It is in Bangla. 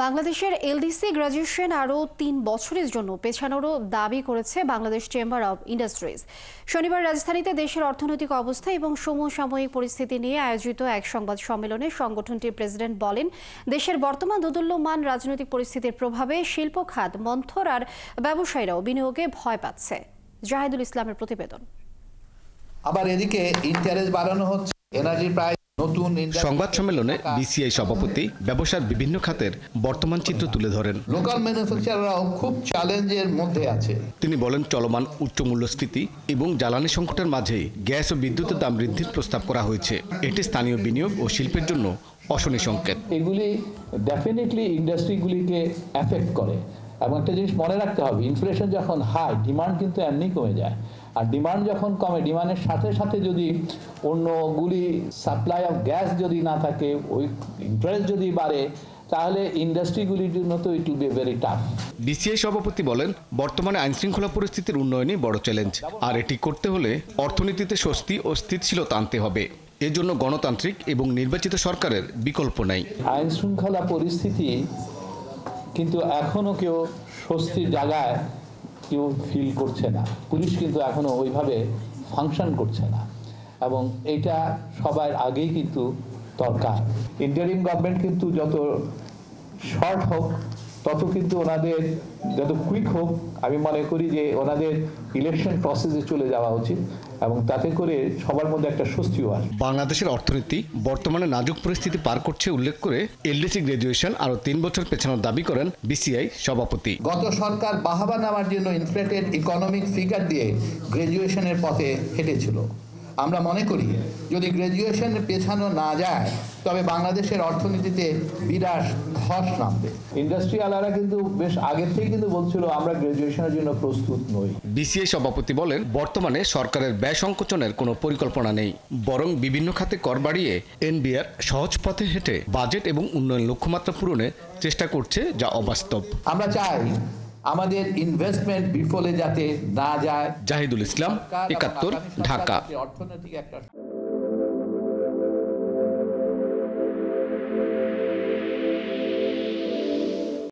বাংলাদেশের এলডিসি গ্র্যাজুয়েশন আরও ৩ বছরের জন্য পেছানোরও দাবি করেছে বাংলাদেশ চেম্বার অব ইন্ডাস্ট্রিজ। শনিবার রাজধানীতে দেশের অর্থনৈতিক অবস্থা এবং সমসাময়িক পরিস্থিতি নিয়ে আয়োজিত এক সংবাদ সম্মেলনে সংগঠনটির প্রেসিডেন্ট বলেন, দেশের বর্তমান দোদুল্যমান রাজনৈতিক পরিস্থিতির প্রভাবে শিল্প খাত মন্থর আর ব্যবসায়ীরাও বিনিয়োগে ভয় পাচ্ছে। জাহিদুল ইসলামের প্রতিবেদন। আবার এদিকে ইন্টারেস্ট বাড়ানো হচ্ছে, এনার্জি প্রাইস। সংবাদ সম্মেলনে বিসিআই সভাপতি ব্যবসার বিভিন্ন খাতের বর্তমান চিত্র তুলে ধরেন। লোকাল ম্যানুফ্যাকচারাররাও খুব চ্যালেঞ্জের মধ্যে আছে। তিনি বলেন, চলমান উচ্চ মূল্যস্ফীতি এবং জ্বালানি সংকটের মাঝেই গ্যাস ও বিদ্যুতের দাম বৃদ্ধির প্রস্তাব করা হয়েছে। এটি স্থানীয় বিনিয়োগ ও শিল্পের জন্য অশনি সংকেত। এগুলি ডেফিনেটলি ইন্ডাস্ট্রিগুলিকে এফেক্ট করে এবং একটা জিনিস মনে রাখতে হবে, ইনফ্লেশন যখন হাই, ডিমান্ড কিন্তু এমনি কমে যায়। আর ডিমান্ড যখন কমে, ডিমান্ডের সাথে সাথে যদি অন্যগুলি সাপ্লাই অফ গ্যাস যদি না থাকে, ওই ইন্টারেস্ট যদি বাড়ে, তাহলে ইন্ডাস্ট্রিগুলির জন্য তো it will be very tough. BCI সভাপতি বলেন, বর্তমানে আইনশৃঙ্খলা পরিস্থিতির উন্নয়নই বড় চ্যালেঞ্জ, আর এটি করতে হলে অর্থনীতিতে স্বস্তি ও স্থিতিশীলতা আনতে হবে। এর জন্য গণতান্ত্রিক এবং নির্বাচিত সরকারের বিকল্প নাই। আইন শৃঙ্খলা পরিস্থিতি কিন্তু এখনো কেউ স্বস্তির জায়গায় কেউ ফিল করছে না। পুলিশ কিন্তু এখনো ওইভাবে ফাংশন করছে না এবং এটা সবার আগেই কিন্তু দরকার। ইন্টারিম গভর্নমেন্ট কিন্তু যত শর্ট হোক, তত কিন্তু ওনাদের যত কুইক হোক, আমি মনে করি যে ওনাদের ইলেকশন প্রসেসে চলে যাওয়া উচিত এবং তাতে করে সবার মধ্যে একটা স্বস্তিও আসবে। বাংলাদেশের অর্থনীতি বর্তমানে নাজুক পরিস্থিতি পার করছে উল্লেখ করে এলডিসি গ্র্যাজুয়েশন আরও ৩ বছর পেছানোর দাবি করেন বিসিআই সভাপতি। গত সরকার বাহাবা নেওয়ার জন্য ইনফ্লেটেড ইকোনমিক ফিগার দিয়ে গ্র্যাজুয়েশনের পথে হেঁটেছিল। আমরা মনে করি যদি গ্র্যাজুয়েশন পেছানো না যায়, তবে বাংলাদেশের অর্থনীতিতে বিরাট ধস নামবে। ইন্ডাস্ট্রিয়ালরা কিন্তু বেশ আগের থেকে কিন্তু বলছিল আমরা গ্র্যাজুয়েশনের জন্য প্রস্তুত নই। বিসিআই সভাপতি বলেন, বর্তমানে সরকারের ব্যয় সংকোচনের কোনো পরিকল্পনা নেই, বরং বিভিন্ন খাতে কর বাড়িয়ে এনবিআর সহজ পথে হেঁটে বাজেট এবং উন্নয়ন লক্ষ্যমাত্রা পূরণে চেষ্টা করছে, যা অবাস্তব। আমরা চাই আমাদের ইনভেস্টমেন্ট বিফলে যাতে না যায়। জাহিদুল ইসলাম, ৭১, ঢাকা। অর্থনৈতিক একটা